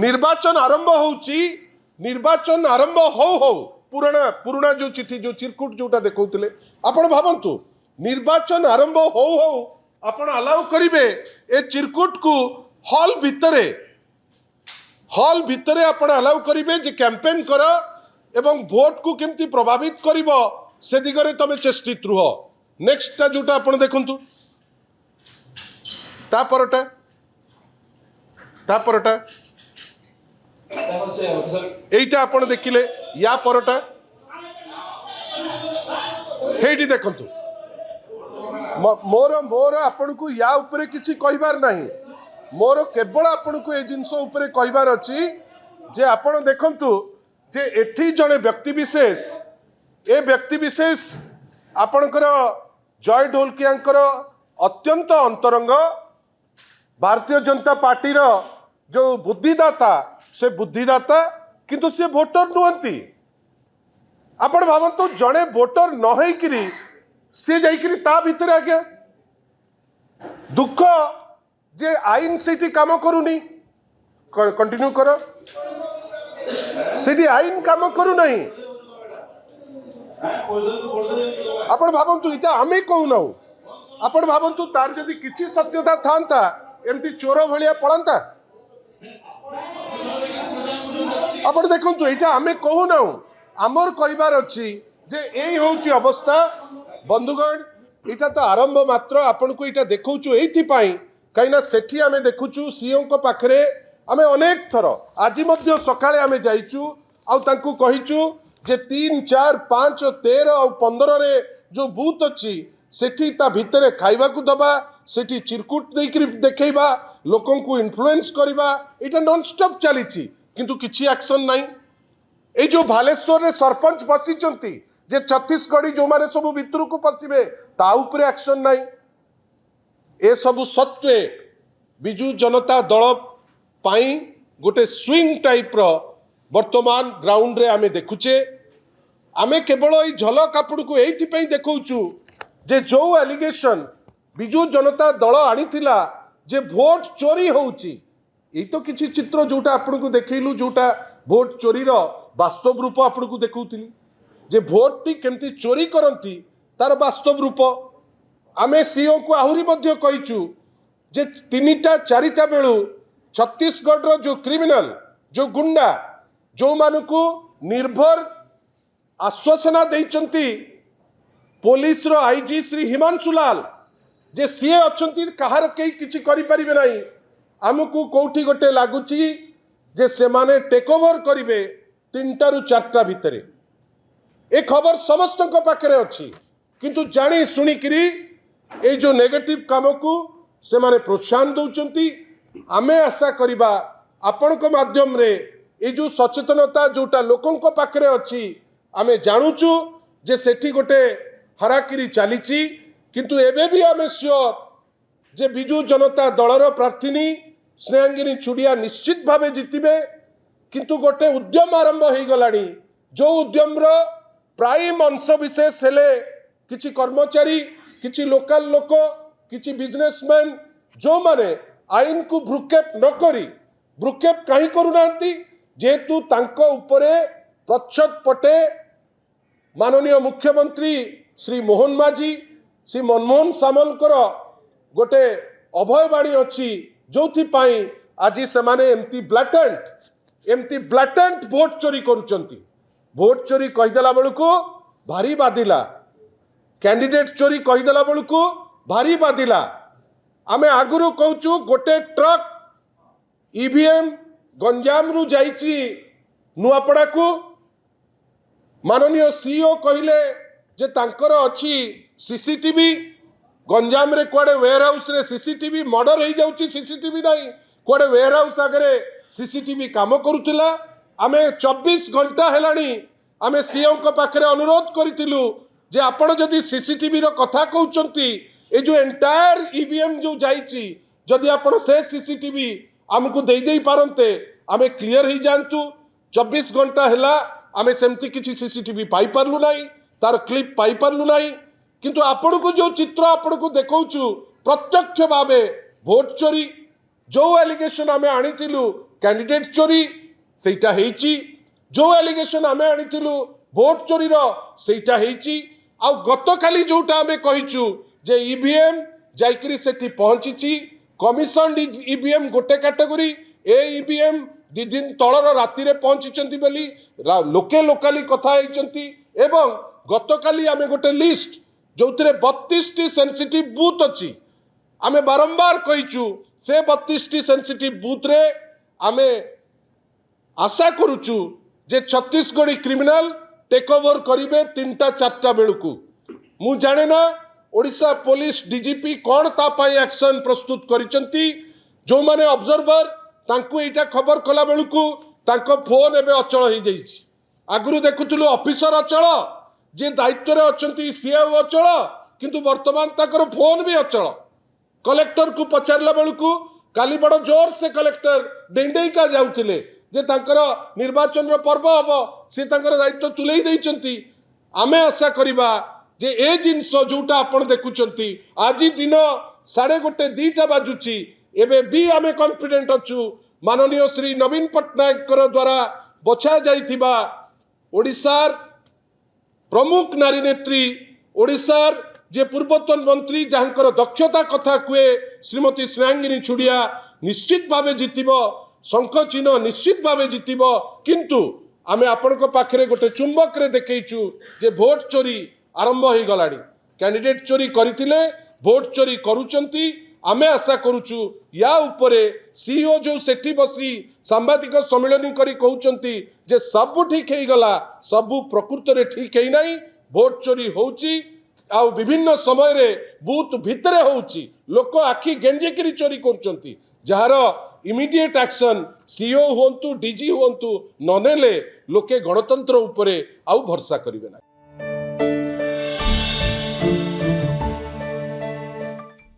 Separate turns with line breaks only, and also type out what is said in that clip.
निर्वाचन आरंभ होउची निर्वाचन आरंभ हो पुराना पुराना जो चिठी जो चिरकुट जोटा देखौतले आपण भाबंतु निर्वाचन आरंभ हो आपण अलाउ करिवे ए चिरकुट को हॉल भितरे आपण अलाउ करिवे जे कैंपेन कर एवं भोट को केमती प्रभावित करिवो से दिगरे तमे चेष्टित रुह। नेक्स्ट टा जोटा आपण देखंतु ता परटा एटा आपण देखिले या परटा हेटी देखंतु मोर मोर आपण को या ऊपर किछि कहिबार नाही मोर केवल आपण को ए जिंस ऊपर कहिबार अछि जे आपण देखंतु जे एठी जने व्यक्ति विशेष आपणकर जय ढोलकियांकर अत्यंत अंतरंग भारतीय जनता पार्टी रो जो बुद्धिदाता से बुद्धिदाता किंतु से वोटर नुहंती आपण भावंतु जने वोटर न होइकिरी से जाइकिरी ता भितर आज्ञा दुख जे आईन सेठी काम करूनी कंटिन्यू करो सेठी आईन काम करू नहीं आपण भावंतु इटा आमे कहू ना आपण भावंतु तार जदि किछि सत्यता थांता एमती चोर भलिया पळंता आपण देखंतु इटा आमे कहू ना आमर कहिबार अछि जे एई होउची अवस्था बंधुगण इटा तो आरंभ मात्र आपण को इटा देखौचु एथि पई काइना सेठी आमे देखुचु सीओ को पाखरे आमे अनेक थर आज मध्य सकाळे आमे जाइचु आ तांकु कहिचु जे 3, 4, 5, 13 और 15 रे जो बूथ अच्छी सेठी ता भितरे खाइबा को दबा सेठी चिरकुट देकरी देखैबा लोकन को इन्फ्लुएंस करबा एटा नॉन स्टॉप चली किंतु किछि एक्शन नाही। ए जो भालेश्वर रे सरपंच बसिचंती जे छत्तीसगढ़ी जो माने सब भितर को पसिबे ता ऊपर एक्शन नाही। ए सब सत्वे बिजू जनता दल पाई गोटे स्विंग टाइप रो वर्तमान ग्राउंड रे आमे देखुचे आमे केवल ई झलक आपन को एथि पई देखौचु जे जो एलिगेशन बिजू जनता दल आनीथिला जे भोट चोरी होउची ई तो किछि चित्र जोटा आपन को देखैलु जोटा भोट चोरी रो वास्तव रूप आपन को देखौतिली जे भोट टी केमती चोरी करंती तार वास्तव रूप आमे सीओ को आहुरी मध्य कहिचु जे 3टा 4टा बेलू छत्तीसगढ़ रो जो क्रिमिनल जो गुंडा जो मानकु निर्भर आश्वासना देइचंती पुलिस रो आईजी श्री हिमांशु लाल जे सीए अछंती कहार केही किछि करि परिबे नाही हमकु कोठी गोटे लागुची जे से माने टेक ओवर करिवे 3टा रु 4टा भितरे ए खबर समस्त को पाखरे अछि किंतु जानी सुनी करी ए जो नेगेटिव काम को से माने प्रोत्साहन दउचंती आमे आशा करिबा आपण को माध्यम रे ए जो सचेतनता जोटा लोकन को पाखरे अछि आमे जानुचु जे सेठी गोटे हराकिरी चलीची किंतु एबे भी आमे श्योर जे बिजू जनता दलर प्रार्थीनी स्नेहांगिनी चुड़िया निश्चित भावे जितिबे किंतु गोटे उद्यम आरंभ हो गलानी जो उद्यम रो प्राइम अंश विशेष हेले किछि कर्मचारी किछि लोकल लोक किछि बिजनेसमैन जो माने आईन को भ्रुक्षेप न करी भ्रुक्षेप कहीं करूनांती जेतु तांको उपरे प्रच्छद पटे माननीय मुख्यमंत्री श्री मोहन माझी श्री मनमोहन सामलकर गोटे अभयवाणी अच्छी जो पाई आज से माने एमती ब्लाटेंट भोट चोरी करुचंती भोट चोरी कहीदेला बेलू भारी बाधिला कैंडिडेट चोरी कहीदेला बेलू भारी बाधिला आमे आगुरु कहूचु गोटे ट्रक ईवीएम गंजाम रु जाइची नुआपड़ा को माननीय सीईओ कहले जे तांकर अछि सीसीटीवी गंजाम रे कोडे वेयर हाउस रे सीसीटीवी मर्डर हो जाउची सीसीटीवी नहीं कोडे वेयर हाउस आगे सीसीटीवी काम करुतिला आमे 24 घंटा हेलानी आमे सीईओ को पाखरे अनुरोध करितिलु जे आपण जदि सीसीटीवी रो कथा कहउचंती ए जो एंटायर ईवीएम जो जाइची जदि आपण से सीसीटीवी हमको दे दे पारंते आमे क्लियर ही जानतु 24 घंटा हेला आमे सेमती किछि सीसीटीवी पाई पारलु नाही तार क्लिप पाई पारलु नाही किंतु आपण को जो चित्र आपण को देखौचु प्रत्यक्ष भावे भोट चोरी जो एलिगेशन आमे आनिथिलु कैंडिडेट चोरी सेटा हेइची, जो एलिगेशन आमे आनिथिलु भोट चोरी रो सेटा हेइची। आ गतकाली जोटा आमे कहिचु जे ईवीएम जाइकरी सेठी पहुंचीची, कमिशन ईवीएम गोटे कैटेगरी, ए ईवीएम 2 दिन तलर राति रे पहुंचीचंती बोली लोके लोकाली कथा हेइचंती। एवं गतकाली आमे गोटे लिस्ट जोथिरे 32 टी सेंसिटिव बूथ अछि, आमे बारंबार कहिचु से 32 टी सेंसिटिव बूथ रे आमे आशा करूचु जे छत्तीसगढ़ी क्रिमिनाल टेक ओवर करिवे 3टा 4टा बेलकू। मु जाने ना ओडिशा पुलिस डीजीपी कौन ता पाई एक्शन प्रस्तुत करिसंती। जो माने ऑब्जर्वर तांकू एटा खबर कला बेलकू तांको फोन एबे अचल हो जाइछि। आगुरु देखुथुलु ऑफिसर अचल, जे दायित्व रे अछंती सीआईओ अचल, किंतु वर्तमान ताकर फोन भी अचल। कलेक्टर को पचारला बेलकू काली बड़ जोर से कलेक्टर डेंडेका जाउथिले जे तांकर निर्वाचन रो पर्व हबो, से तांकर दायित्व तुलेई दैचंती। आमे आशा करिबा जे ए जिनसो जोटा आपण देखुचंती आजी दिन 1:30 2टा बाजुची, एबे भी आमे कॉन्फिडेंट अछु माननीय श्री नवीन पट्टनायक द्वारा बछा जाइथिबा ओडिशार प्रमुख नारी नेत्री, ओडिशार जे पूर्वतन मंत्री जहाँकर दक्षता कथा कुए श्रीमती स्नेहांगिनी छुड़िया निश्चित भावे जितिबो, शंख चिन्ह निश्चित भावे जितिबो। किंतु आमे आपनको पाखरे गोटे चुंबक रे देखैचु जे भोट चोरी आरंभ हो गलानी। कैंडिडेट चोरी करथिले, भोट चोरी करूचंती। आमे आशा करूचु या उपरे सीईओ जो सेठी बसी सांबादिक सम्मेलन करी कहउचंती जे सब ठीक हे गला, सब प्रकृत रे ठीक हे नाही, भोट चोरी होउची आ विभिन्न समय रे बूथ भितरे होउची, लोक आखि गेंजेकरी चोरी करूचंती, जहार इमिडिएट एक्शन सीईओ हुंतु डीजी हुंतु ननेले लोके गणतंत्र उपरे आउ भरसा करिवे ना।